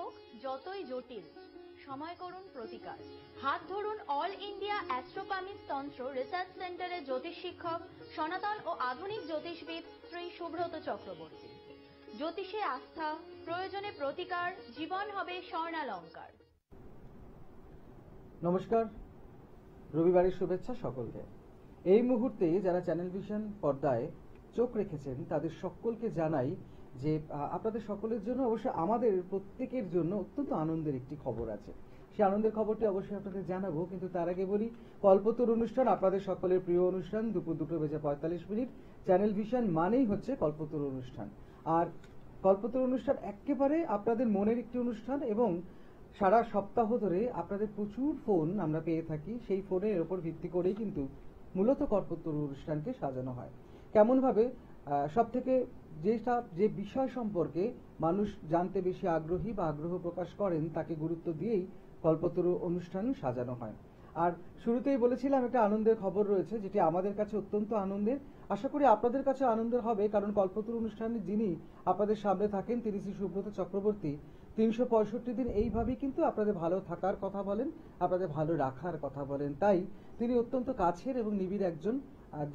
হোক যতই জটিল, সময় করুন প্রতিকার। হাত ধরুন অল ইন্ডিয়া অ্যাস্ট্রোপামিস তন্ত্র রিসার্চ সেন্টারের জ্যোতিষ শিক্ষক, সনাতন ও আধুনিক জ্যোতিষবিদ শ্রী সুব্রত চক্রবর্তী। জ্যোতিষে আস্থা, প্রয়োজনে প্রতিকার, জীবন হবে স্বর্ণালঙ্কার। নমস্কার, রবিবারের শুভেচ্ছা সকলকে। এই মুহূর্তে যারা চ্যানেল ভিশন পর্দায় চোখ রেখেছেন তাদের সকলকে জানাই যে আপনাদের সকলের জন্য, অবশ্য আমাদের প্রত্যেকের জন্য অত্যন্ত আনন্দের একটি খবর আছে। সেই আনন্দের খবরটি অবশ্যই আপনাদের জানাবো, কিন্তু তার আগে বলি, কল্পতরু অনুষ্ঠান আপনাদের সকলের প্রিয় অনুষ্ঠান। দুপুর 2:45 চ্যানেল ভিশন মানেই হচ্ছে কল্পতরু অনুষ্ঠান। আর কল্পতরু অনুষ্ঠান একেবারে আপনাদের মনের একটি অনুষ্ঠান, এবং সারা সপ্তাহ ধরে আপনাদের প্রচুর ফোন আমরা পেয়ে থাকি। সেই ফোনের ওপর ভিত্তি করেই কিন্তু মূলত কল্পতরু অনুষ্ঠানকে সাজানো হয়। কেমন ভাবে? সব থেকে যে বিষয় সম্পর্কে মানুষ জানতে বেশি আগ্রহী বা আগ্রহ প্রকাশ করেন তাকে গুরুত্ব দিয়েই কল্পতরু অনুষ্ঠান সাজানো হয়। আর শুরুতেই বলেছিলাম একটা আনন্দের খবর রয়েছে, যেটি আমাদের কাছে অত্যন্ত আনন্দের। আশা করি আপনাদের কাছে আনন্দের হবে, কারণ কল্পতরু অনুষ্ঠানে যিনি আপনাদের সামনে থাকেন তিনি শ্রী সুব্রত চক্রবর্তী 365 দিন এইভাবেই কিন্তু আপনাদের ভালো থাকার কথা বলেন, আপনাদের ভালো রাখার কথা বলেন। তাই তিনি অত্যন্ত কাছের এবং নিবিড় একজন,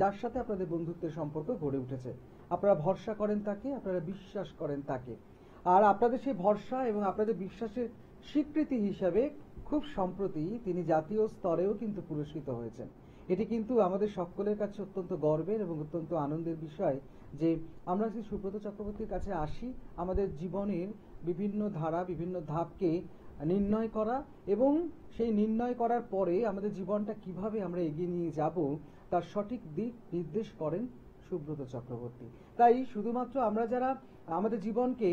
যার সাথে আপনাদের বন্ধুত্বের সম্পর্ক গড়ে উঠেছে। আপনারা ভরসা করেন তাকে, আপনারা বিশ্বাস করেন তাকে। আর আপনাদের সেই ভরসা এবং আপনাদের বিশ্বাসের স্বীকৃতি হিসাবে খুব সম্প্রতি তিনি জাতীয় স্তরেও কিন্তু পুরস্কৃত হয়েছেন। এটি কিন্তু আমাদের সকলের কাছে অত্যন্ত গর্বের এবং অত্যন্ত আনন্দের বিষয় যে আমরা শ্রী সুব্রত চক্রবর্তীর কাছে আসি আমাদের জীবনের বিভিন্ন ধারা, বিভিন্ন ধাপকে নির্ণয় করা, এবং সেই নির্ণয় করার পরে আমাদের জীবনটা কিভাবে আমরা এগিয়ে নিয়ে যাব তার সঠিক দিক নির্দেশ করেন সুব্রত চক্রবর্তী। তাই শুধুমাত্র আমরা যারা আমাদের জীবনকে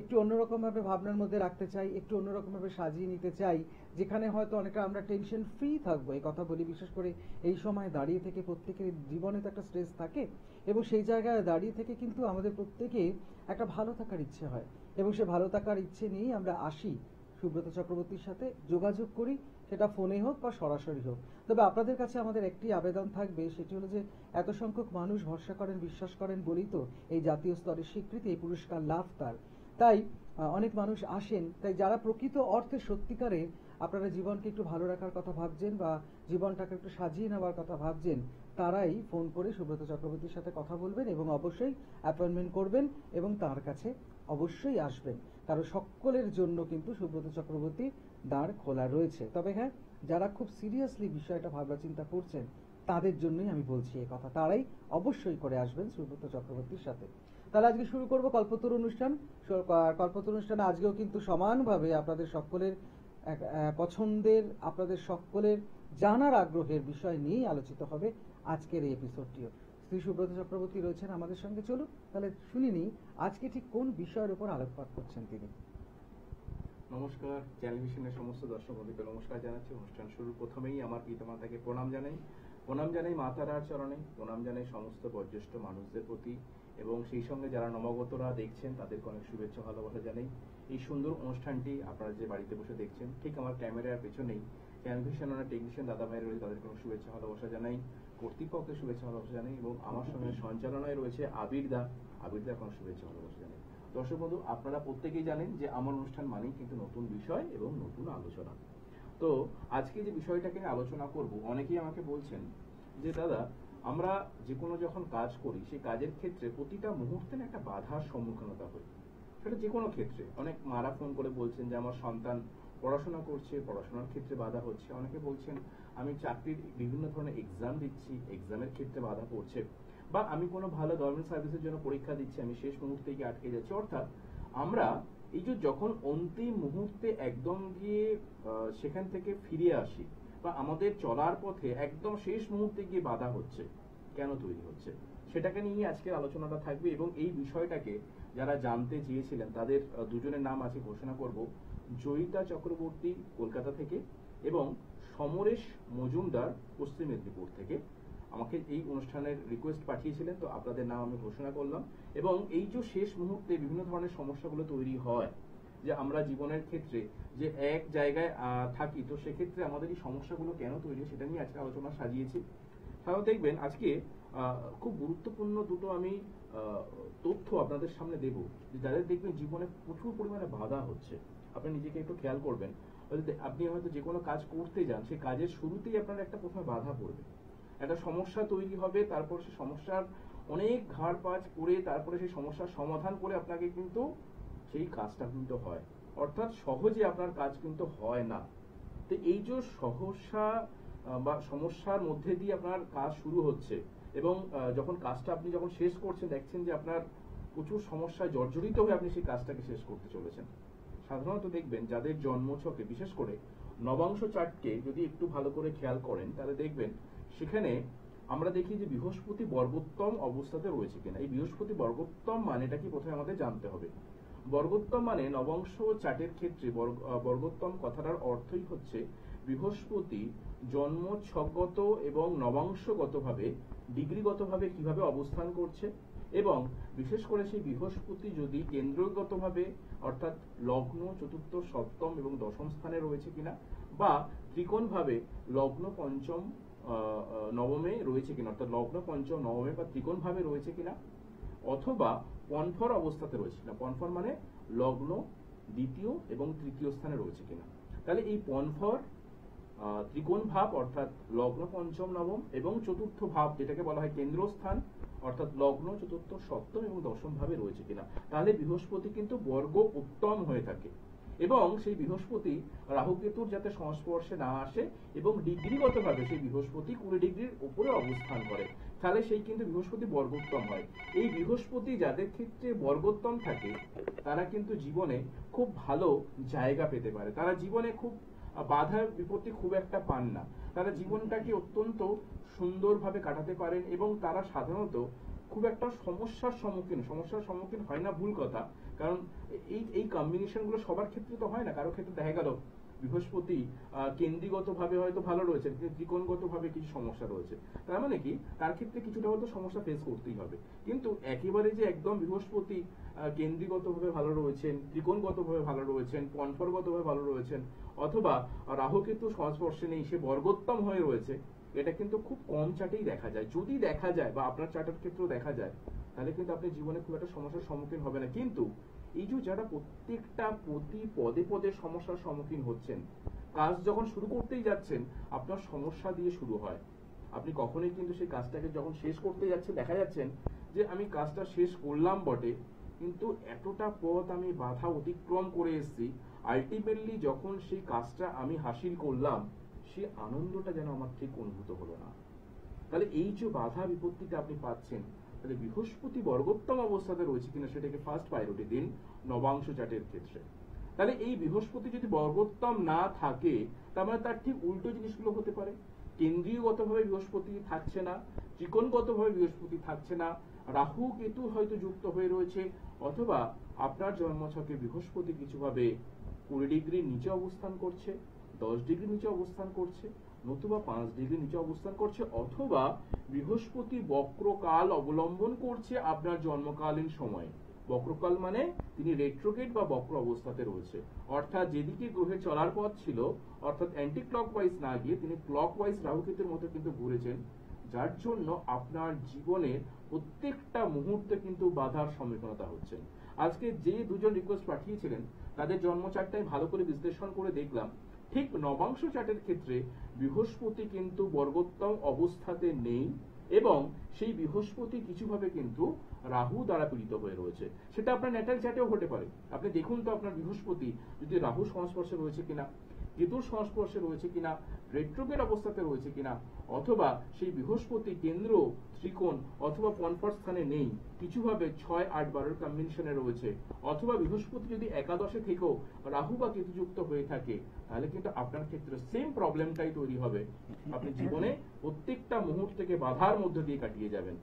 একটু অন্যরকম ভাবে ভাবনার মধ্যে রাখতে চাই, একটু অন্যরকম ভাবে সাজিয়ে নিতে চাই, যেখানে হয়তো অনেকটা আমরা টেনশন ফ্রি থাকবো, এই কথা বলি। বিশেষ করে এই সময় দাঁড়িয়ে থেকে প্রত্যেকের জীবনে তো একটা স্ট্রেস থাকে, এবং সেই জায়গায় দাঁড়িয়ে থেকে কিন্তু আমাদের প্রত্যেকে একটা ভালো থাকার ইচ্ছে হয়, এবং সে ভালো থাকার ইচ্ছে নিয়েই আমরা আসি সুব্রত চক্রবর্তীর সাথে যোগাযোগ করি, সেটা ফোনে হোক বা সরাসরি হোক। তবে আপনাদের কাছে আমাদের একটি আবেদন থাকবে, সেটি হলো যে এত সংখ্যক মানুষ ভরসা করেন, বিশ্বাস করেন বলেই তো এই জাতীয় স্তরের স্বীকৃতি, এই পুরস্কার লাভ তার। তাই অনেক মানুষ আসেন। তাই যারা প্রকৃত অর্থে সত্যিকারে আপনারা জীবনকে একটু ভালো রাখার কথা ভাবছেন বা জীবনটাকে একটু সাজিয়ে নেওয়ার কথা ভাবছেন, তারাই ফোন করে সুব্রত চক্রবর্তীর সাথে কথা বলবেন এবং অবশ্যই অ্যাপয়েন্টমেন্ট করবেন এবং তার কাছে অবশ্যই আসবেন। কারণ সকলের জন্য কিন্তু সুব্রত চক্রবর্তী দ্বার খোলা রয়েছে। তবে হ্যাঁ, যারা খুব সিরিয়াসলি বিষয়টা ভাবনা চিন্তা করছেন তাদের জন্যই আমি বলছি এই কথা, তারাই অবশ্যই করে আসবেন সুব্রত চক্রবর্তীর সাথে। তাহলে আজকে শুরু করব কল্পতরু অনুষ্ঠান। কল্পতরু অনুষ্ঠানে আজকেও কিন্তু সমানভাবে আপনাদের সকলের পছন্দের, আপনাদের সকলের জানার আগ্রহের বিষয় নিয়েই আলোচিত হবে আজকের এই এপিসোডটিও। শ্রী সুব্রত চক্রবর্তী রয়েছেন আমাদের সঙ্গে। চলুন তাহলে শুনিনি আজকে ঠিক কোন বিষয়ের উপর আলোকপাত করছেন তিনি। নমস্কার, টেলিভিশনের সমস্ত দর্শক বন্ধুকে নমস্কার জানাচ্ছি। অনুষ্ঠান শুরুর প্রথমেই আমার পিতামাতাকে প্রণাম জানাই মাতারার চরণে, প্রণাম জানাই সমস্ত বয়োজ্যেষ্ঠ মানুষদের প্রতি, এবং সেই সঙ্গে যারা নবাগতরা দেখছেন তাদেরকে অনেক শুভেচ্ছা ভালোবাসা জানাই। এই সুন্দর অনুষ্ঠানটি আপনারা যে বাড়িতে বসে দেখছেন, ঠিক আমার ক্যামেরার পেছনেই টেলিভিশন টেকনিশিয়ান দাদা ভাই রয়েছে, তাদেরকে অনেক শুভেচ্ছা ভালোবাসা জানাই, কর্তৃপক্ষের শুভেচ্ছা ভালোবাসা জানাই, এবং আমার সঙ্গে সঞ্চালনায় রয়েছে আবিরদা কোনো শুভেচ্ছা ভালোবাসা জানাই। দর্শক বন্ধু, আপনারা প্রত্যেকেই জানেন যে আমার অনুষ্ঠান মানেই কিন্তু নতুন বিষয় এবং নতুন আলোচনা। তো আজকে যে বিষয়টাকে আলোচনা করব, অনেকেই আমাকে বলছেন যে দাদা, আমরা যে কোনো যখন কাজ করি সেই কাজের ক্ষেত্রে প্রতিটা মুহূর্তে একটা বাধার সম্মুখীন হতে হয়, সেটা যে কোনো ক্ষেত্রে। অনেক মারা ফোন করে বলছেন যে আমার সন্তান পড়াশোনা করছে, পড়াশোনার ক্ষেত্রে বাধা হচ্ছে। অনেকে বলছেন আমি চাকরির বিভিন্ন ধরনের এক্সাম দিচ্ছি, এক্সামের ক্ষেত্রে বাধা পড়ছে, বা আমি কোনো ভালো গভর্নমেন্ট সার্ভিসের জন্য পরীক্ষা দিচ্ছি, আমি শেষ মুহূর্তে গিয়ে আটকে যাচ্ছি। অর্থাৎ আমরা এই যে যখন অন্তিম মুহূর্তে একদম গিয়ে সেখান থেকে ফিরে আসি, বা আমাদের চলার পথে একদম শেষ মুহূর্তে গিয়ে বাধা হচ্ছে, কেন তৈরি হচ্ছে, সেটাকে নিয়ে আজকের আলোচনাটা থাকবে। এবং এই বিষয়টাকে যারা জানতে চেয়েছিলেন তাদের দুজনের নাম আছে ঘোষণা করব, জয়িতা চক্রবর্তী কলকাতা থেকে এবং সমরেশ মজুমদার পশ্চিম মেদিনীপুর থেকে আমাকে এই অনুষ্ঠানের রিকোয়েস্ট পাঠিয়েছিলেন। তো আপনাদের নাম আমি ঘোষণা করলাম। এবং এই যে শেষ মুহূর্তে বিভিন্ন ধরনের সমস্যাগুলো তৈরি হয়, যে আমরা জীবনের ক্ষেত্রে যে এক জায়গায় থাকি, তো সেক্ষেত্রে আমাদের এই সমস্যাগুলো কেন তৈরি, সেটা নিয়ে আজকে আলোচনা সাজিয়েছি। তাহলে দেখবেন আজকে খুব গুরুত্বপূর্ণ দুটো আমি তথ্য আপনাদের সামনে দেব, যে যাদের দেখবেন জীবনে প্রচুর পরিমাণে বাধা হচ্ছে। আপনি নিজেকে একটু খেয়াল করবেন, আপনি হয়তো যে কোনো কাজ করতে যান, সেই কাজের শুরুতেই আপনার একটা প্রথমে বাধা পড়বে, একটা সমস্যা তৈরি হবে, তারপর সেই সমস্যার অনেক ঘাড় পাঁচ করে তারপরে সেই সমস্যার সমাধান করে আপনাকে কিন্তু সেই কাজটা কিন্তু হয়, অর্থাৎ সহজে আপনার কাজ কিন্তু হয় না। তো এই যে সহসা বা সমস্যার মধ্যে দিয়ে আপনার কাজ শুরু হচ্ছে এবং যখন কাজটা আপনি যখন শেষ করছেন, দেখছেন যে আপনার প্রচুর সমস্যায় জর্জরিত হয়ে আপনি সেই কাজটাকে শেষ করতে চলেছেন। সাধারণত দেখবেন যাদের জন্মছকে, বিশেষ করে নবাংশ চার্টকে যদি একটু ভালো করে খেয়াল করেন, তাহলে দেখবেন সেখানে আমরা দেখি যে বৃহস্পতি বর্গোত্তম অবস্থাতে রয়েছে কিনা। এই বৃহস্পতি বর্গোত্তম মানেটা কি প্রথমে আমাদের জানতে হবে। বর্গোত্তম মানে নবাংশ চার্টের ক্ষেত্রে বর্গোত্তম কথাটার অর্থই হচ্ছে বৃহস্পতি জন্ম ছকগত এবং নবাংশগতভাবে ডিগ্রিগতভাবে কিভাবে অবস্থান করছে, এবং বিশেষ করে সেই বৃহস্পতি যদি কেন্দ্রগতভাবে অর্থাৎ লগ্ন, চতুর্থ, সপ্তম এবং দশম স্থানে রয়েছে কিনা, বা ত্রিকোণভাবে লগ্ন, পঞ্চম, নবমে রয়েছে কিনা, অর্থাৎ লগ্ন, পঞ্চম, নবমে বা ত্রিকোণভাবে রয়েছে কিনা, অথবা পনফর অবস্থাতে রয়েছে কিনা। পনফর মানে লগ্ন, দ্বিতীয় এবং তৃতীয় স্থানে রয়েছে কিনা। তাহলে এই পনফর, ত্রিকোণ ভাব অর্থাৎ লগ্ন, পঞ্চম, নবম এবং চতুর্থ ভাব যেটাকে বলা হয় কেন্দ্রস্থান অর্থাৎ লগ্ন, চতুর্থ, সপ্তম এবং দশম ভাবে রয়েছে কিনা, তাহলে বৃহস্পতি কিন্তু বর্গ উত্তম হয়ে থাকে। এবং সেই বৃহস্পতি রাহুকেতুর যাতে সংস্পর্শে না আসে এবং ডিগ্রিগতভাবে সেই বৃহস্পতি 20 ডিগ্রির উপরে অবস্থান করে, তাহলে সেই কিন্তু বৃহস্পতি বর্গোত্তম হয়। এই বৃহস্পতি যাদের ক্ষেত্রে বর্গোত্তম থাকে তারা কিন্তু জীবনে খুব ভালো জায়গা পেতে পারে, তারা জীবনে খুব বাধা বিপত্তি খুব একটা পান না, তারা জীবনটাকে অত্যন্ত সুন্দরভাবে কাটাতে পারেন এবং তারা সাধারণত খুব একটা সমস্যার সম্মুখীন হয় না, ভুল কথা। কারণ এই কম্বিনেশন গুলো সবার ক্ষেত্রে তো হয় না, কারো ক্ষেত্রে দেখা গেল বৃহস্পতি কেন্দ্রীগত ভাবে হয়তো ভালো রয়েছে, কিন্তু ত্রিকোণগত ভাবে কিছু সমস্যা রয়েছে, তার মানে কি তার ক্ষেত্রে কিছুটা হয়তো সমস্যা ফেস করতেই হবে। কিন্তু একেবারে যে একদম বৃহস্পতি কেন্দ্রীগত ভাবে ভালো রয়েছেন, ত্রিকোণগত ভাবে ভালো রয়েছেন, পনফরগত ভাবে ভালো রয়েছেন, অথবা রাহুকেতু সংস্পর্শে নেই, সে বর্গোত্তম হয়ে রয়েছে, এটা কিন্তু খুব কম চার্টেই দেখা যায়। যদি দেখা যায় বা আপনার চার্টের ক্ষেত্রেও দেখা যায়, তাহলে কিন্তু আপনি জীবনে খুব একটা সমস্যার সম্মুখীন হবে না। কিন্তু এই যে যারা প্রত্যেকটা প্রতি পদে পদে সমস্যার সম্মুখীন হচ্ছেন, কাজ যখন শুরু করতেই যাচ্ছেন আপনার সমস্যা দিয়ে শুরু হয়, আপনি কখনোই কিন্তু সেই কাজটাকে যখন শেষ করতে যাচ্ছেন দেখা যাচ্ছেন যে আমি কাজটা শেষ করলাম বটে, কিন্তু এতটা পথ আমি বাধা অতিক্রম করে এসেছি, আলটিমেটলি যখন সেই কাজটা আমি হাসিল করলাম সেই আনন্দটা যেন আমার ঠিক অনুভূত হলো না। তাহলে এই যে বাধা বিপত্তিটা আপনি পাচ্ছেন, তাহলে বৃহস্পতি বর্গোত্তম অবস্থাতে রয়েছে কিনা সেটাকে ফার্স্ট প্রায়োরিটি দিন নবাংশ চার্টের ক্ষেত্রে। তাহলে এই বৃহস্পতি যদি বর্গোত্তম না থাকে, তার মানে তার ঠিক উল্টো জিনিসগুলো হতে পারে। কেন্দ্রীয়গতভাবে বৃহস্পতি থাকছে না, ত্রিকোণগতভাবে বৃহস্পতি থাকছে না, রাহু কেতু হয়তো যুক্ত হয়ে রয়েছে, অথবা আপনার জন্মছকে বৃহস্পতি কিছুভাবে 20 ডিগ্রির নিচে অবস্থান করছে, 10 ডিগ্রি নিচে অবস্থান করছে, নতুবা 5 ডিগ্রি নিচে অবস্থান করছে, অথবা বৃহস্পতি বক্রকাল অবলম্বন করছে আপনার জন্মকালীন সময়ে। বক্রকাল মানে তিনি রেট্রোগেট বা বক্র অবস্থাতে রয়েছে, অর্থাৎ যেদিকে গ্রহের চলার পথ ছিল অর্থাৎ অ্যান্টি ক্লকওয়াইজ না গিয়ে তিনি ক্লকওয়াইজ রাহুকেতুর মতো কিন্তু ঘুরেছেন, যার জন্য আপনার জীবনের প্রত্যেকটা মুহূর্তে কিন্তু বাধার সম্মুখীনতা হচ্ছে। আজকে যে দুজন রিকোয়েস্ট পাঠিয়েছিলেন তাদের জন্ম চার্টটাই ভালো করে বিশ্লেষণ করে দেখলাম, ঠিক নবাংশ চার্টের ক্ষেত্রে বৃহস্পতি কিন্তু বর্গোত্তম অবস্থাতে নেই এবং সেই বৃহস্পতি কিছুভাবে কিন্তু রাহু দ্বারা পীড়িত হয়ে রয়েছে। সেটা আপনার ন্যাটাল চার্টেও হতে পারে। আপনি দেখুন তো আপনার বৃহস্পতি যদি রাহু সংস্পর্শে রয়েছে কিনা, কেতুর সংস্পর্শে রয়েছে কিনা, রেট্রোগেট অবস্থাতে রয়েছে কিনা, অথবা সেই বৃহস্পতি কেন্দ্র, ত্রিকোণ অথবা পনফর স্থানে নেই, কিছুভাবে 6, 8, 12 কম্বিনেশনে রয়েছে, অথবা বৃহস্পতি যদি একাদশে থেকেও রাহু বা কেতুযুক্ত হয়ে থাকে, তাহলে কিন্তু আপনার ক্ষেত্রে সেম প্রবলেমটাই তৈরি হবে। আপনি জীবনে প্রত্যেকটা মুহূর্তকে বাধার মধ্য দিয়ে কাটিয়ে যাবেন।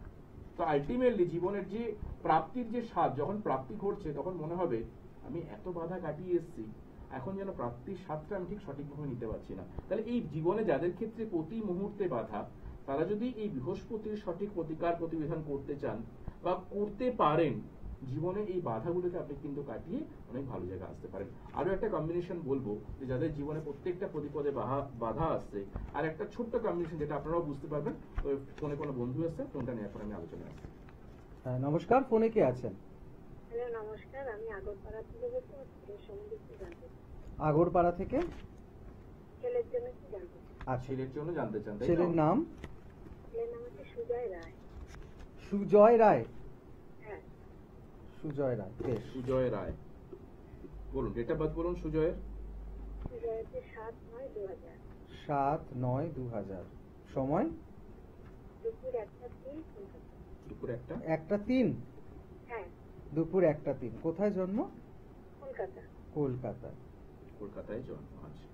তো আলটিমেটলি জীবনের যে প্রাপ্তির যে স্বাদ, যখন প্রাপ্তি ঘটছে তখন মনে হবে আমি এত বাধা কাটিয়ে এসেছি, এখন যেন প্রাপ্তির স্বাদটা আমি ঠিক সঠিকভাবে নিতে পারছি না। তাহলে এই জীবনে যাদের ক্ষেত্রে প্রতি মুহূর্তে বাধা, তারা যদি এই বৃহস্পতির সঠিক প্রতিকার প্রতিবিধান করতে চান বা করতে পারেন, জীবনে এই বাধাগুলোকে আপনি কিন্তু কাটিয়ে অনেক ভালো জায়গায় আসতে পারেন। আরো একটা কম্বিনেশন বলবো যে যাদের জীবনে প্রত্যেকটা প্রতিপদে বাধা আসছে, আর একটা ছোট্ট কম্বিনেশন যেটা আপনারাও বুঝতে পারবেন। ফোনে কোনো বন্ধু আসছে, ফোনটা নিয়ে এখন আমি আলোচনায় আসছি। নমস্কার, ফোনে কে আছেন? হ্যালো নমস্কার, আমি আগরপাড়া থেকে বলছি। আমার ছেলের সম্বন্ধে কি জানতে চাই? আগরপাড়া থেকে? ছেলের জন্য কি জানতে চাই? আচ্ছা, ছেলের জন্য জানতে চান, তাই তো? ছেলের নাম? ছেলের নাম হচ্ছে সুজয় রায়। সুজয় রায়। হ্যাঁ, সুজয় রায়, বেশ। সুজয় রায়, বলুন ডেট অফ বার্থ বলুন সুজয়ের। সুজয় হচ্ছে 7/9/2000, 7/9/2000। সময়? দুপুর 1:03 কলকাতা। দুপুর 1:03? হ্যাঁ, দুপুর 1:03। কোথায় জন্ম? কলকাতা। কলকাতা। কলকাতায় জন্ম। আচ্ছা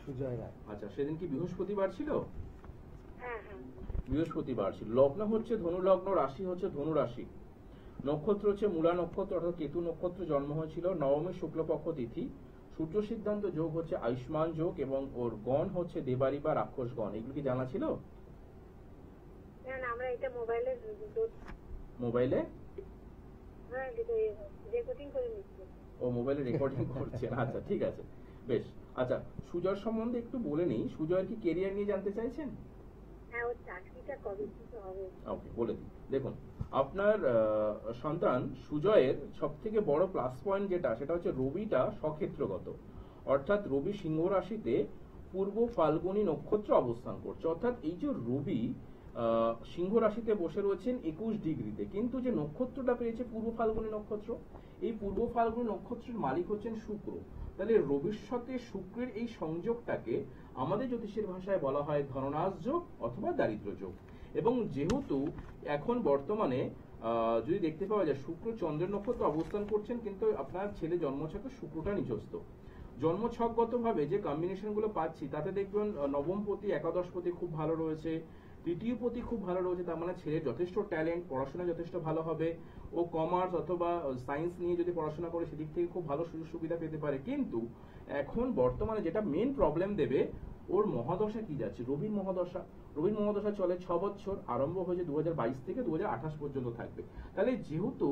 সুজয় রায়। আচ্ছা, সেদিন কি বৃহস্পতিবার ছিল? হ্যাঁ হ্যাঁ, বৃহস্পতিবার ছিল। লগ্ন হচ্ছে ধনু লগ্ন, রাশি হচ্ছে ধনু রাশি, নক্ষত্র হচ্ছে মূলা নক্ষত্র অর্থাৎ কেতু নক্ষত্র জন্ম হয়েছিল। নবমী শুক্লপক্ষ তিথি। সূর্য সিদ্ধান্ত যোগ হচ্ছে আয়ুষ্মান যোগ এবং ওর গণ হচ্ছে দেবারি বা রাক্ষস গণ। এগুলো কি জানা ছিল? না না, আমরা এটা মোবাইলে মোবাইলে রেকর্ডিং করে নিচ্ছি। ও মোবাইলে রেকর্ডিং করছেন, আচ্ছা ঠিক আছে, বেশ। আচ্ছা, সুজয় সম্বন্ধে একটু বলে নিই। সুজয়ের কি কেরিয়ার নিয়ে জানতে চাইছেন? হ্যাঁ, ওর চাকরিটা কবে থেকে হবে? ওকে, বলে দিই। দেখুন, আপনার সন্তান সুজয়ের সব থেকে বড় প্লাস পয়েন্ট যেটা, সেটা হচ্ছে রবিটা স্বক্ষেত্রগত, অর্থাৎ রবি সিংহ রাশিতে পূর্ব ফাল্গুনী নক্ষত্র অবস্থান করছে। অর্থাৎ এই যে রবি সিংহ রাশিতে বসে রয়েছেন 21 ডিগ্রিতে, কিন্তু যে নক্ষত্রটা পেয়েছে পূর্ব ফাল্গুনী নক্ষত্র, এই পূর্ব ফাল্গুনী নক্ষত্রের মালিক হচ্ছেন শুক্র। তাহলে রবির সাথে শুক্রের এই সংযোগটাকে আমাদের জ্যোতিষের ভাষায় বলা হয় ধননাশ যোগ অথবা দারিদ্র যোগ। এবং যেহেতু এখন বর্তমানে যদি দেখতে পাওয়া যায় শুক্র চন্দ্রের নক্ষত্র অবস্থান করছেন, কিন্তু আপনার ছেলে জন্মছকে শুক্রটা নিচস্থ। জন্মছকগতভাবে যে কম্বিনেশন গুলো পাচ্ছি তাতে দেখবেন নবম পতি, একাদশ পতি খুব ভালো রয়েছে, তৃতীয় পতি খুব ভালো রয়েছে। তার মানে ছেলের যথেষ্ট ট্যালেন্ট, পড়াশোনা যথেষ্ট ভালো হবে। ও কমার্স অথবা সায়েন্স নিয়ে যদি পড়াশোনা করে সেদিক থেকে খুব ভালো সুযোগ সুবিধা পেতে পারে। কিন্তু এখন বর্তমানে যেটা মেন প্রবলেম দেবে, ওর মহাদশা কি যাচ্ছে, রবির মহাদশা। রবির মহাদশা চলে 6 বছর, আরম্ভ হয়েছে 2022 থেকে 2028 পর্যন্ত থাকবে। তাহলে যেহেতু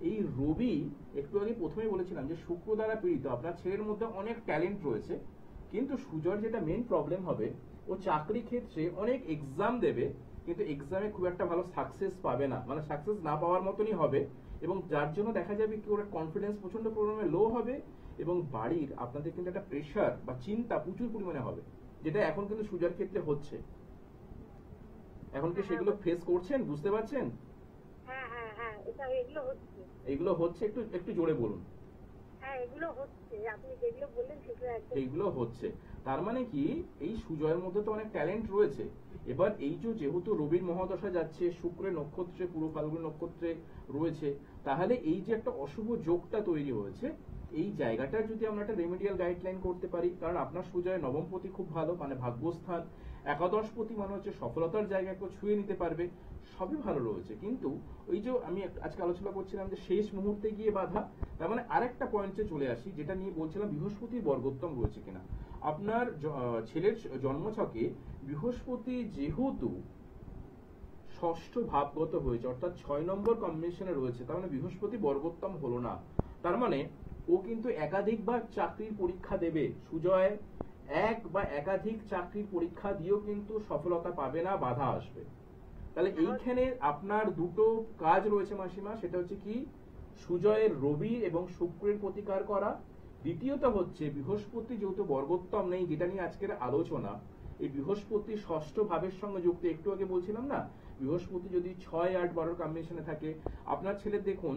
এই রবি, একটু আগে প্রথমেই বলেছিলাম যে শুক্র দ্বারা পীড়িত, আপনার ছেলের মধ্যে অনেক ট্যালেন্ট রয়েছে, কিন্তু সুজয়ের যেটা মেন প্রবলেম হবে, ও চাকরি ক্ষেত্রে অনেক এক্সাম দেবে, কিন্তু এক্সামে খুব একটা ভালো সাকসেস পাবে না, মানে সাকসেস না পাওয়ার মতনই হবে। এবং যার জন্য দেখা যাবে কি ওর কনফিডেন্স প্রচন্ড পরিমাণে লো হবে, এবং বাড়ির আপনাদের কিন্তু একটা প্রেশার বা চিন্তা প্রচুর পরিমাণে হবে, যেটা এখন কিন্তু সুজয়ের ক্ষেত্রে হচ্ছে। এখন কি সেগুলো ফেস করছেন, বুঝতে পারছেন? হ্যাঁ হ্যাঁ হ্যাঁ, এগুলো হচ্ছে। এগুলো হচ্ছে, একটু একটু জোরে বলুন। হ্যাঁ, এগুলো হচ্ছে, আপনি যেগুলো বললেন সেগুলো একদম। এইগুলো হচ্ছে, তার মানে কি এই সুজয়ের মধ্যে তো অনেক ট্যালেন্ট রয়েছে। এবার এই যে যেহেতু রবির মহাদশা যাচ্ছে, শুক্রের নক্ষত্রে পূর্ব ফাল্গুনী নক্ষত্রে রয়েছে, তাহলে এই যে একটা অশুভ যোগটা তৈরি হয়েছে, এই জায়গাটা যদি আমরা একটা রেমেডিয়াল গাইডলাইন করতে পারি, কারণ আপনার সুজয় নবমপতি খুব ভালো, মানে ভাগ্যস্থান, একাদশপতি মানে হচ্ছে সফলতার জায়গাকে ছুঁয়ে নিতে পারবে, সবই ভালো রয়েছে। কিন্তু ওই যে আমি আজকে আলোচনা করছিলাম যে শেষ মুহূর্তে গিয়ে বাধা, তার মানে আরেকটা পয়েন্টে চলে আসি, যেটা নিয়ে বলছিলাম বৃহস্পতির বর্গোত্তম রয়েছে কিনা। আপনার ছেলের জন্মছকে বৃহস্পতি যেহেতু ষষ্ঠ ভাবগত হয়েছে, অর্থাৎ 6 নম্বর কম্বিনেশনে রয়েছে, তার মানে বৃহস্পতি বর্গোত্তম হলো না। তার মানে ও কিন্তু একাধিকবার চাকরির পরীক্ষা দেবে। সুজয় এক বা একাধিক চাকরির পরীক্ষা দিয়েও কিন্তু সফলতা পাবে না, বাধা আসবে। তাহলে এইখানে আপনার দুটো কাজ রয়েছে মাসিমা, সেটা হচ্ছে কি সুজয়ের রবি এবং শুক্রের প্রতিকার করা, দ্বিতীয়ত হচ্ছে বৃহস্পতি যেহেতু বর্গোত্তম নেই, যেটা নিয়ে আজকের আলোচনা, এই বৃহস্পতি ষষ্ঠ ভাবের সঙ্গে যুক্ত। একটু আগে বলছিলাম না, বৃহস্পতি যদি 6, 8, 12 কম্বিনেশনে থাকে, আপনার ছেলে দেখুন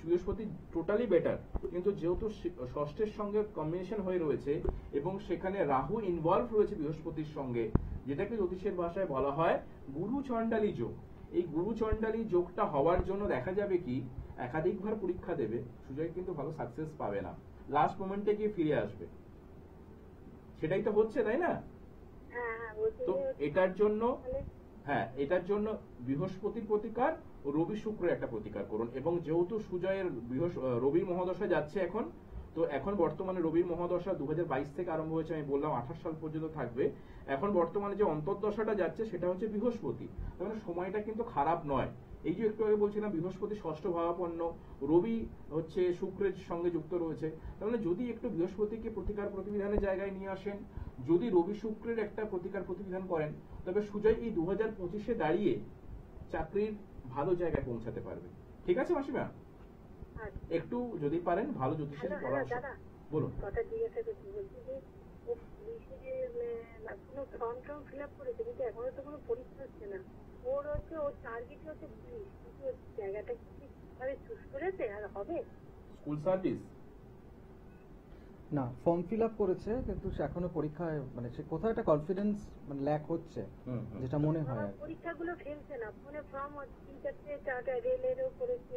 বৃহস্পতি টোটালি বেটার, কিন্তু যেহেতু ষষ্ঠের সঙ্গে কম্বিনেশন হয়ে রয়েছে এবং সেখানে রাহু ইনভলভ রয়েছে বৃহস্পতির সঙ্গে, যেটাকে জ্যোতিষের ভাষায় বলা হয় গুরু চণ্ডালী যোগ। এই গুরু চণ্ডালী যোগটা হওয়ার জন্য দেখা যাবে কি একাধিকবার পরীক্ষা দেবে, সুজয় কিন্তু ভালো সাকসেস পাবে না, লাস্ট মোমেন্টে গিয়ে ফিরে আসবে। সেটাই তো হচ্ছে, তাই না? তো এটার জন্য, হ্যাঁ, এটার জন্য বৃহস্পতির প্রতিকার, রবি শুক্রের একটা প্রতিকার করুন। এবং যেহেতু সুজয়ের রবির মহাদশা যাচ্ছে এখন, তো এখন বর্তমানে রবির মহাদশা 2022 থেকে আরম্ভ হয়েছে, আমি বললাম 28 সাল পর্যন্ত থাকবে। এখন বর্তমানে যে অন্তর্দশাটা যাচ্ছে সেটা হচ্ছে বৃহস্পতি, তার মানে সময়টা কিন্তু খারাপ নয়। এই যে একটু আগে বলছিলাম বৃহস্পতি ষষ্ঠ ভাবাপন্ন, রবি হচ্ছে শুক্রের সঙ্গে যুক্ত রয়েছে, তার মানে যদি একটু বৃহস্পতিকে প্রতিকার প্রতিবিধানের জায়গায় নিয়ে আসেন, যদি রবি শুক্রের একটা প্রতিকার প্রতিবিধান করেন, তবে সুজয় এই 2025-এ দাঁড়িয়ে চাকরির ভালো জায়গায় পৌঁছাতে পারবে। ঠিক আছে মাসিমা, আচ্ছা। একটু যদি পারেন ভালো জ্যোতিষের হ্যালো পরামর্শ দাদা, বলুন। কথা জিজ্ঞাসা করছি, বলছি যে ও পুলিশে কোনো ফর্ম টর্ম ফিল আপ করেছে, কিন্তু এখনো তো কোনো পরীক্ষা হচ্ছে না। ওর টার্গেট হচ্ছে পুলিশ, কিন্তু ওর জায়গাটা কি ঠিকভাবে চুজ করেছে আর হবে? স্কুল সার্ভিস না, ফর্ম ফিল আপ করেছে কিন্তু সে এখনো পরীক্ষায় মানে সে কোথাও একটা কনফিডেন্স মানে ল্যাক হচ্ছে যেটা মনে হয় আমার আর কি। পরীক্ষাগুলো ফেলছে না, ফোনে ফর্ম 3-4টে রেলেরও করেছে,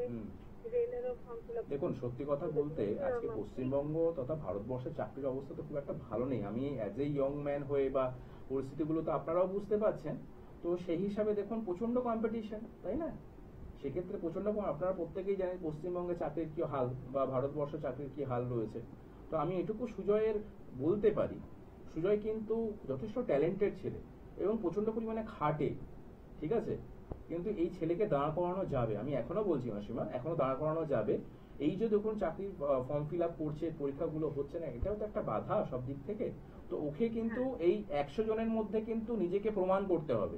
রেলেরও ফর্ম ফিল আপ। দেখুন, সত্যি কথা বলতে আজকে পশ্চিমবঙ্গ তথা ভারতবর্ষের চাকরির অবস্থা তো খুব একটা ভালো নেই। আমি অ্যাজ এ ইয়ং ম্যান হয়ে বা পরিস্থিতিগুলো তো আপনারাও বুঝতে পারছেন, তো সেই হিসাবে দেখুন প্রচন্ড কম্পিটিশন, তাই না? সেক্ষেত্রে প্রচন্ড আপনারা প্রত্যেকেই জানেন পশ্চিমবঙ্গে চাকরির কি হাল বা ভারতবর্ষ চাকরির কি হাল রয়েছে। তো আমি এটুকু সুজয়ের বলতে পারি, সুজয় কিন্তু যথেষ্ট ট্যালেন্টেড ছেলে এবং প্রচন্ড পরিমাণে খাটে, ঠিক আছে? কিন্তু এই ছেলেকে দাঁড় করানো যাবে, আমি এখনো বলছি মাসিমা, এখনো দাঁড় করানো যাবে। এই যে দেখুন চাকরির ফর্ম ফিল আপ করছে, পরীক্ষাগুলো হচ্ছে না, এটাও তো একটা বাধা সব দিক থেকে। তো ওকে কিন্তু এই 100 জনের মধ্যে কিন্তু নিজেকে প্রমাণ করতে হবে,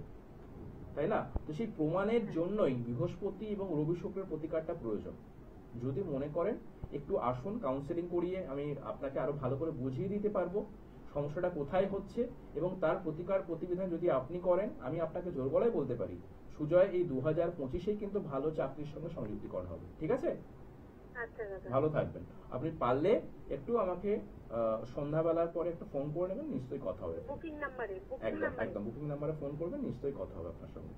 তাই না? তো সেই প্রমাণের জন্যই বৃহস্পতি এবং রবি শুক্রের প্রতিকারটা প্রয়োজন। যদি মনে করেন একটু আসুন, কাউন্সেলিং করিয়ে আমি আপনাকে আরো ভালো করে বুঝিয়ে দিতে পারবো সমস্যাটা কোথায় হচ্ছে, এবং তার প্রতিকার প্রতিবিধান যদি আপনি করেন, আমি আপনাকে জোর গলায় বলতে পারি সুজয় এই 2025-এই কিন্তু ভালো চাকরির সঙ্গে সংযুক্তিকরণ হবে। ঠিক আছে? আচ্ছা দাদা, ভালো থাকবেন। আপনি পারলে একটু আমাকে সন্ধ্যাবেলার পরে একটু ফোন করে নেবেন, নিশ্চয়ই কথা হবে। বুকিং নাম্বারে একদম বুকিং নাম্বারে ফোন করবেন, নিশ্চয়ই কথা হবে আপনার সঙ্গে।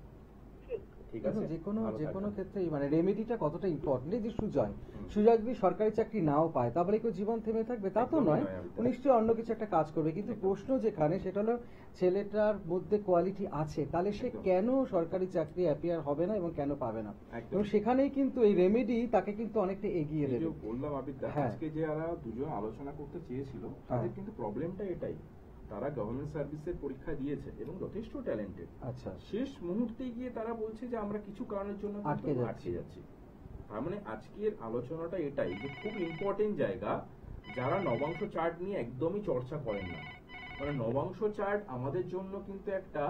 ঠিক আছে? যে কোনো ক্ষেত্রেই মানে রেমেডিটা কতটা ইম্পর্টেন্ট। এই যে সুজয় যদি সরকারি চাকরি নাও পায় তাহলে কি জীবন থেমে থাকবে? তা তো নয়, ও নিশ্চয়ই অন্য কিছু একটা কাজ করবে। কিন্তু প্রশ্ন যেখানে সেটা হলো ছেলেটার মধ্যে কোয়ালিটি আছে, তাহলে সে কেন সরকারি চাকরি অ্যাপিয়ার হবে না এবং কেন পাবে না? এবং সেখানেই কিন্তু এই রেমেডি তাকে কিন্তু অনেকটা এগিয়ে দেবে। বললাম আবিদা, আজকে যে যারা দুজন আলোচনা করতে চেয়েছিল তাদের কিন্তু প্রবলেমটা এটাই, তারা গভর্নমেন্ট সার্ভিসের পরীক্ষা দিয়েছে এবং যথেষ্ট ট্যালেন্টেড। আচ্ছা, শেষ মুহূর্তে গিয়ে তারা বলছে যে আমরা কিছু কারণের জন্য আটকে যাচ্ছি। তার মানে আজকের আলোচনাটা এটাই যে খুব ইম্পর্টেন্ট জায়গা, যারা নবাংশ চার্ট নিয়ে একদমই চর্চা করেন না। মানে নবাংশ চার্ট আমাদের জন্য কিন্তু একটা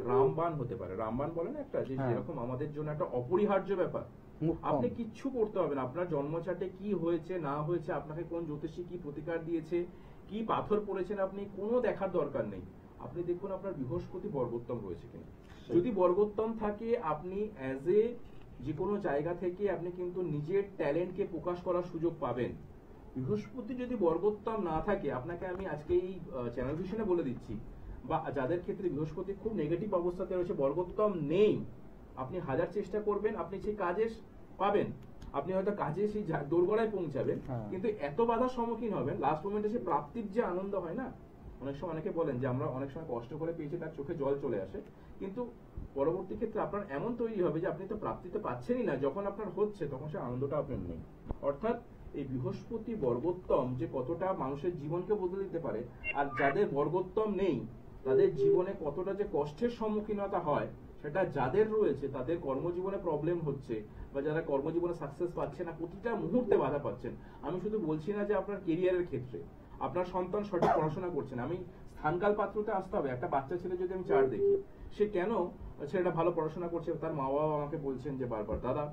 রামবাণ হতে পারে, রামবাণ বলে না একটা, যে যেরকম আমাদের জন্য একটা অপরিহার্য ব্যাপার। আপনি কিচ্ছু করতে হবে না, আপনার জন্ম চার্টে কি হয়েছে না হয়েছে, আপনাকে কোন জ্যোতিষী কি প্রতিকার দিয়েছে, কি পাথর পড়েছেন, আপনি কোনো দেখার দরকার নেই। আপনি দেখুন আপনার বৃহস্পতি বর্গোত্তম রয়েছে কিনা। যদি বর্গোত্তম থাকে, আপনি অ্যাজ এ যে কোনো জায়গা থেকে আপনি কিন্তু নিজের ট্যালেন্টকে প্রকাশ করার সুযোগ পাবেন। বৃহস্পতি যদি বর্গোত্তম না থাকে, আপনাকে আমি আজকে এই চ্যানেল ভিশনে বলে দিচ্ছি, বা যাদের ক্ষেত্রে বৃহস্পতি খুব নেগেটিভ অবস্থাতে রয়েছে, বর্গোত্তম নেই, আপনি হাজার চেষ্টা করবেন, আপনি সেই কাজে পাবেন, আপনি হয়তো কাজে সেই দোরগোড়ায় পৌঁছাবেন, কিন্তু এত বাধার সম্মুখীন হবেন, লাস্ট মোমেন্টে সে প্রাপ্তির যে আনন্দ হয় না, অনেক সময় অনেকে বলেন যে আমরা অনেক সময় কষ্ট করে পেয়েছি, তার চোখে জল চলে আসে, কিন্তু পরবর্তী ক্ষেত্রে আপনার এমন তৈরি হবে যে আপনি তো প্রাপ্তিতে পাচ্ছেনই না, যখন আপনার হচ্ছে তখন সে আনন্দটা আপনার নেই। অর্থাৎ এই বৃহস্পতি বর্গোত্তম যে কতটা মানুষের জীবনকে বদলে দিতে পারে, আর যাদের বর্গোত্তম নেই তাদের জীবনে কতটা যে কষ্টের সম্মুখীনতা হয়, সেটা যাদের রয়েছে তাদের কর্মজীবনে প্রবলেম হচ্ছে, বা যারা কর্মজীবনে সাকসেস পাচ্ছে না, প্রতিটা মুহূর্তে বাধা পাচ্ছেন। আমি শুধু বলছি না যে আপনার কেরিয়ারের ক্ষেত্রে, আপনার সন্তান সঠিক পড়াশোনা করছেন, আমি স্থানকাল পাত্রতে আসতে হবে। একটা বাচ্চা ছেলে যদি আমি চার্ট দেখি, সে কেন ছেলেটা ভালো পড়াশোনা করছে, তার মা বাবা আমাকে বলছেন যে বারবার, দাদা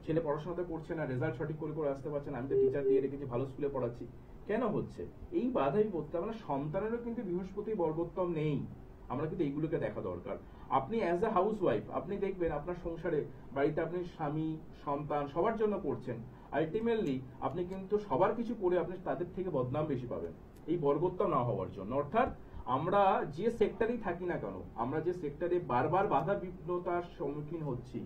ছেলে পড়াশোনাতে করছে না, রেজাল্ট সঠিক করে আসতে পারছে না, আমি তো টিচার দিয়ে রেখেছি, ভালো স্কুলে পড়াচ্ছি, কেন হচ্ছে এই বাধা বিপত্তি? মানে সন্তানেরও কিন্তু বৃহস্পতি বর্গোত্তম নেই, আমরা কিন্তু এইগুলোকে দেখা দরকার। আপনি অ্যাজ এ হাউস ওয়াইফ আপনি দেখবেন আপনার সংসারে বাড়িতে আপনি স্বামী সন্তান সবার জন্য করছেন, আলটিমেটলি আপনি কিন্তু সবার কিছু করে আপনি তাদের থেকে বদনাম বেশি পাবেন এই বর্গোত্তম না হওয়ার জন্য। অর্থাৎ আমরা যে সেক্টরেই থাকি না কেন, আমরা যে সেক্টরে বারবার বাধা বিঘ্নতার সম্মুখীন হচ্ছি,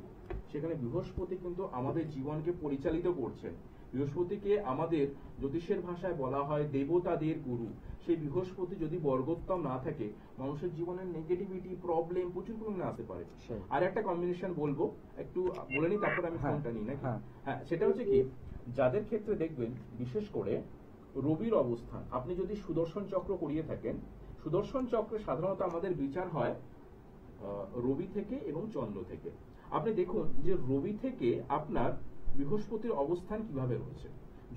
সেখানে বৃহস্পতি কিন্তু আমাদের জীবনকে পরিচালিত করছেন। বৃহস্পতিকে আমাদের জ্যোতিষের ভাষায় বলা হয় দেবতাদের গুরু। সেই বৃহস্পতি যদি বর্গোত্তম না থাকে, মানুষের জীবনের নেগেটিভিটি প্রবলেম প্রচুর পরিমাণে আসতে পারে। আর একটা কম্বিনেশন বলবো, একটু বলে নি তারপর আমি ফোনটা নিই নাকি? হ্যাঁ, সেটা হচ্ছে কি, যাদের ক্ষেত্রে দেখবেন বিশেষ করে রবির অবস্থান, আপনি যদি সুদর্শন চক্র করিয়ে থাকেন, সুদর্শন চক্রে সাধারণত আমাদের বিচার হয় রবি থেকে এবং চন্দ্র থেকে। আপনি দেখুন যে রবি থেকে আপনার বৃহস্পতির অবস্থান কিভাবে রয়েছে।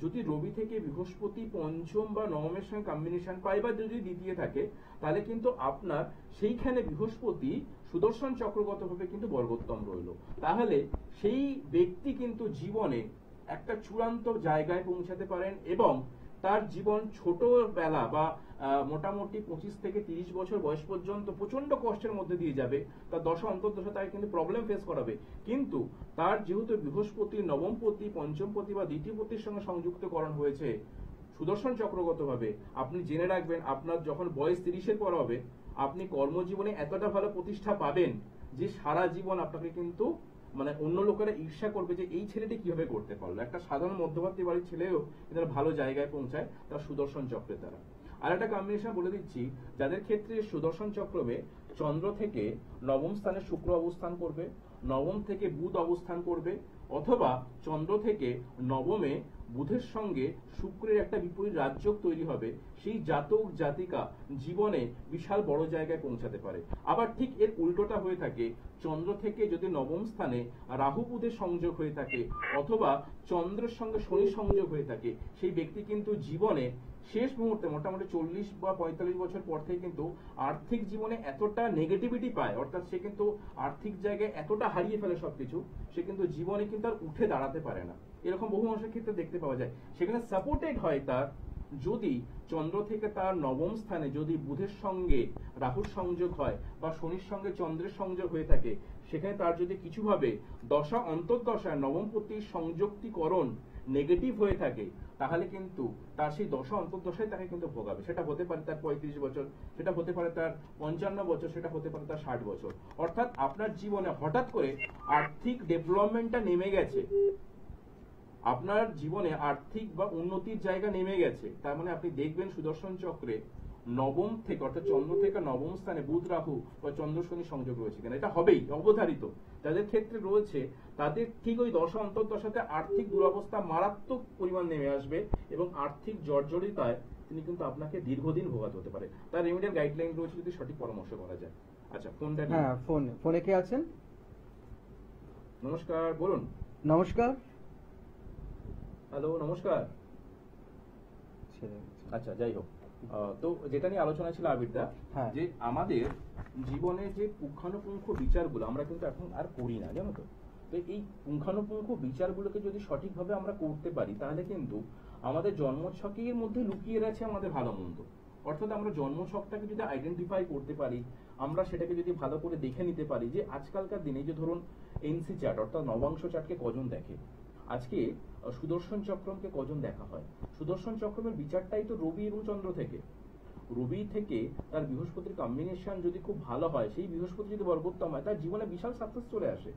যদি রবি থেকে বৃহস্পতি পঞ্চম বা নবমের সঙ্গে কম্বিনেশন পায়, বা যদি দ্বিতীয় থাকে, তাহলে কিন্তু আপনার সেইখানে বৃহস্পতি সুদর্শন চক্রগতভাবে কিন্তু বর্গোত্তম রইল, তাহলে সেই ব্যক্তি কিন্তু জীবনে একটা চূড়ান্ত জায়গায় পৌঁছাতে পারেন এবং তার জীবন ছোটবেলা বা মোটামুটি 25 থেকে 30 বছর বয়স পর্যন্ত প্রচন্ড কষ্টের মধ্যে দিয়ে যাবে। তার দশা অন্তর্দশা তাকে কিন্তু প্রবলেম ফেস করাবে, কিন্তু তার যেহেতু বৃহস্পতি নবমপতি, পঞ্চমপতি বা দ্বিতীয়পতির সঙ্গে সংযুক্তকরণ হয়েছে সুদর্শন চক্রগতভাবে, আপনি জেনে রাখবেন আপনার যখন বয়স 30-এর পর হবে আপনি কর্মজীবনে এতটা ভালো প্রতিষ্ঠা পাবেন যে সারা জীবন আপনাকে কিন্তু মানে অন্য লোকেরা ঈর্ষা করবে যে এই ছেলেটি কিভাবে করতে পারলো। একটা সাধারণ মধ্যবর্তী বাড়ির ছেলেও কিন্তু ভালো জায়গায় পৌঁছায় তার সুদর্শন চক্রের দ্বারা। আর একটা কম্বিনেশন বলে দিচ্ছি, যাদের ক্ষেত্রে সুদর্শন চক্রমে চন্দ্র থেকে নবম স্থানে শুক্র অবস্থান করবে, নবম থেকে বুধ অবস্থান করবে, অথবা চন্দ্র থেকে নবমে বুধের সঙ্গে শুক্রের একটা বিপরীত রাজযোগ তৈরি হবে, সেই জাতক জাতিকা জীবনে বিশাল বড় জায়গায় পৌঁছাতে পারে। আবার ঠিক এর উল্টোটা হয়ে থাকে, চন্দ্র থেকে যদি নবম স্থানে রাহু বুধের সংযোগ হয়ে থাকে অথবা চন্দ্রের সঙ্গে শনি সংযোগ হয়ে থাকে, সেই ব্যক্তি কিন্তু জীবনে শেষ মুহূর্তে মোটামুটি 40 বা 45 বছর পর থেকে কিন্তু আর্থিক জীবনে এতটা নেগেটিভিটি পায়, অর্থাৎ সে কিন্তু আর্থিক জায়গায় এতটা হারিয়ে ফেলে সবকিছু, সে কিন্তু জীবনে কিন্তু আর উঠে দাঁড়াতে পারে না। এরকম বহু মানুষের ক্ষেত্রে দেখতে পাওয়া যায়। সেখানে সাপোর্টেড হয় তার যদি চন্দ্র থেকে তার নবম স্থানে যদি বুধের সঙ্গে রাহুর সংযোগ হয় বা শনির সঙ্গে চন্দ্রের সংযোগ হয়ে থাকে, সেখানে তার যদি কিছুভাবে দশা অন্তর্দশায় নবমপতির সংযুক্তিকরণ নেগেটিভ হয়ে থাকে, তাহলে কিন্তু তার সেই দশা অন্তর্দশায় তাকে কিন্তু ভোগাবে। সেটা হতে পারে তার 35 বছর, সেটা হতে পারে তার 55 বছর, সেটা হতে পারে তার 60 বছর। অর্থাৎ আপনার জীবনে হঠাৎ করে আর্থিক ডেভেলপমেন্টটা নেমে গেছে, আপনার জীবনে আর্থিক বা উন্নতির জায়গা নেমে গেছে, তার মানে আপনি দেখবেন সুদর্শন চক্রে নবম থেকে অর্থাৎ চন্দ্র থেকে নবম স্থানে বুধ রাহু বা চন্দ্র শনি সংযোগ রয়েছে কিনা, এটা হবেই অবধারিত। যাদের ক্ষেত্রে রয়েছে তাদের ঠিক ওই দশা অন্তর্দশাতে আর্থিক দুরবস্থা মারাত্মক পরিমাণ নেমে আসবে এবং আর্থিক জর্জরিতায় তিনি কিন্তু আপনাকে দীর্ঘদিন ভোগাতে হতে পারে। তার রেমিডিয়াল গাইডলাইন রয়েছে যদি সঠিক পরামর্শ করা যায়। আচ্ছা, ফোনটা হ্যাঁ, ফোনে কে আছেন? নমস্কার, বলুন। নমস্কার। হ্যালো, নমস্কার। আচ্ছা, যাই হোক, তো যেটা নিয়ে আলোচনা ছিল আবিরদা, হ্যাঁ। যে আমাদের জীবনে যে পুঙ্খানুপুঙ্খ বিচারগুলো আমরা কিন্তু এখন আর করি না, জানো তো। তো এই পুঙ্খানুপুঙ্খ বিচারগুলোকে যদি সঠিকভাবে আমরা করতে পারি, তাহলে কিন্তু আমাদের জন্মছকের মধ্যে লুকিয়ে রয়েছে আমাদের ভালো মন্দ। অর্থাৎ আমরা জন্মছকটাকে যদি আইডেন্টিফাই করতে পারি, আমরা সেটাকে যদি ভালো করে দেখে নিতে পারি যে আজকালকার দিনে যে ধরুন এনসি চার্ট অর্থাৎ নবাংশ চার্টকে কজন দেখে, আজকে সুদর্শন চক্রমকে কজন দেখা হয়। সুদর্শন চক্রমের বিচারটাই তো রবি এবং চন্দ্র থেকে। রবি থেকে তার বৃহস্পতির কম্বিনেশন যদি খুব ভালো হয়, সেই বৃহস্পতি যদি বর্গোত্তম হয়, তার জীবনে বিশাল সাকসেস চলে আসে।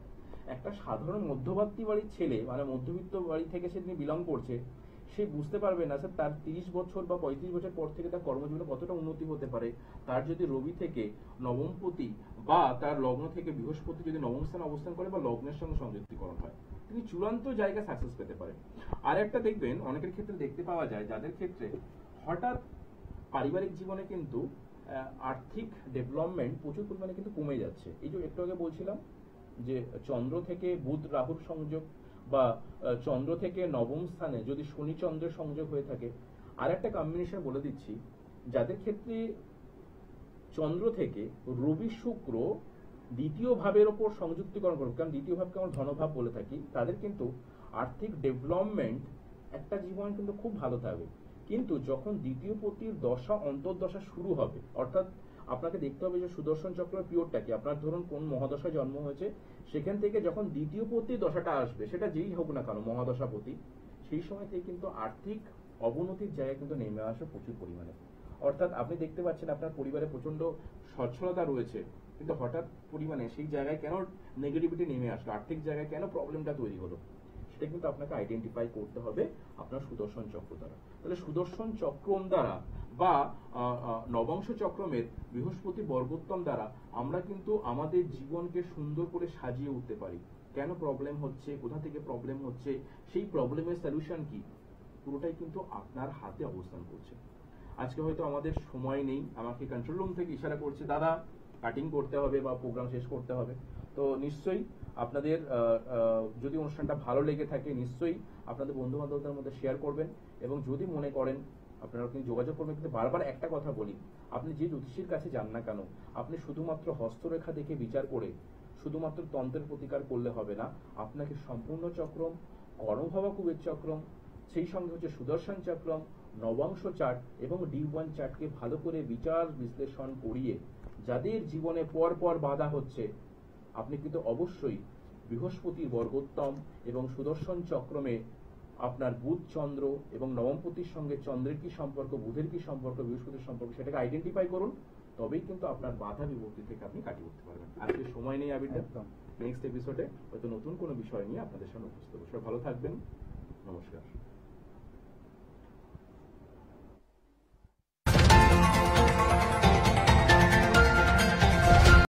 একটা সাধারণ মধ্যবর্তী বাড়ির ছেলে, মানে মধ্যবিত্ত বাড়ি থেকে সে তিনি বিলং করছে, সে বুঝতে পারবে না স্যার তার 30 বছর বা 35 বছর পর থেকে তার কর্মজীবনে কতটা উন্নতি হতে পারে। তার যদি রবি থেকে নবমপতি বা তার লগ্ন থেকে বৃহস্পতি যদি নবম স্থানে অবস্থান করে বা লগ্নের সঙ্গে সংযুক্তিকরণ হয়, তিনি চূড়ান্ত জায়গায় সাকসেস পেতে পারে। আর একটা দেখবেন অনেকের ক্ষেত্রে দেখতে পাওয়া যায়, যাদের ক্ষেত্রে হঠাৎ পারিবারিক জীবনে কিন্তু আর্থিক ডেভেলপমেন্ট প্রচুর পরিমাণে কিন্তু কমে যাচ্ছে। এই যে একটু আগে বলছিলাম যে চন্দ্র থেকে বুধ রাহুর সংযোগ বা চন্দ্র থেকে নবম স্থানে যদি শনি চন্দ্রের সংযোগ হয়ে থাকে। আর একটা কম্বিনেশন বলে দিচ্ছি, যাদের ক্ষেত্রে চন্দ্র থেকে রবি শুক্র দ্বিতীয় ভাবের ওপর সংযুক্তিকরণ করবে, কারণ দ্বিতীয় ভাবকে আমরা ধনভাব বলে থাকি, তাদের কিন্তু আর্থিক ডেভেলপমেন্ট একটা জীবন কিন্তু খুব ভালো থাকবে। কিন্তু যখন দ্বিতীয় পতির দশা অন্তর্দশা শুরু হবে, অর্থাৎ আপনাকে দেখতে হবে যে সুদর্শন চক্রের পিরিয়ডটা কি, আপনার ধরুন কোন মহাদশায় জন্ম হয়েছে, সেখান থেকে যখন দ্বিতীয় পতির দশাটা আসবে, সেটা যেই হোক না কেন মহাদশাপতি, সেই সময় থেকে কিন্তু আর্থিক অবনতির জায়গা কিন্তু নেমে আসে প্রচুর পরিমাণে। অর্থাৎ আপনি দেখতে পাচ্ছেন আপনার পরিবারে প্রচন্ড সচ্ছলতা রয়েছে, কিন্তু হঠাৎ পরিমাণে সেই জায়গায় কেন নেগেটিভিটি নেমে আসলো, আর্থিক জায়গায় কেন প্রবলেমটা তৈরি হলো, সেটা কিন্তু আপনাকে আইডেন্টিফাই করতে হবে আপনার সুদর্শন চক্র দ্বারা। তাহলে সুদর্শন চক্রম দ্বারা বা নবাংশ চক্রমের বৃহস্পতি বর্গোত্তম দ্বারা আমরা কিন্তু আমাদের জীবনকে সুন্দর করে সাজিয়ে উঠতে পারি। কেন প্রবলেম হচ্ছে, কোথা থেকে প্রবলেম হচ্ছে, সেই প্রবলেমের সলিউশন কি, পুরোটাই কিন্তু আপনার হাতে অবস্থান করছে। আজকে হয়তো আমাদের সময় নেই, আমাকে কন্ট্রোল রুম থেকে ইশারা করছে দাদা কাটিং করতে হবে বা প্রোগ্রাম শেষ করতে হবে। তো নিশ্চয়ই আপনাদের যদি অনুষ্ঠানটা ভালো লেগে থাকে, নিশ্চয়ই আপনাদের বন্ধু বান্ধবদের মধ্যে শেয়ার করবেন এবং যদি মনে করেন আপনারা কিন্তু যোগাযোগ করবেন। কিন্তু বারবার একটা কথা বলি, আপনি যে জ্যোতিষীর কাছে যান না কেন, আপনি শুধুমাত্র হস্তরেখা দেখে বিচার করে শুধুমাত্র তন্ত্রের প্রতিকার করলে হবে না, আপনাকে সম্পূর্ণ চক্রম, কর্মভাবা কুবের চক্রম, সেই সঙ্গে হচ্ছে সুদর্শন চক্রম, নবাংশ চার্ট এবং D1 চার্টকে ভালো করে বিচার বিশ্লেষণ করিয়ে যাদের জীবনে পর পর বাধা হচ্ছে, আপনি কিন্তু অবশ্যই বৃহস্পতির বর্গোত্তম এবং সুদর্শন চক্রমে আপনার বুধ চন্দ্র এবং নবমপতির সঙ্গে চন্দ্রের কি সম্পর্ক, বুধের কি সম্পর্ক, বৃহস্পতির সম্পর্ক, সেটাকে আইডেন্টিফাই করুন, তবেই কিন্তু আপনার বাধা বিপত্তি থেকে আপনি কাটিয়ে উঠতে পারবেন। আজকে সময় নেই আবির, একদম। নেক্সট এপিসোডে হয়তো নতুন কোনো বিষয় নিয়ে আপনাদের সামনে উপস্থিত হবো। সবাই ভালো থাকবেন, নমস্কার।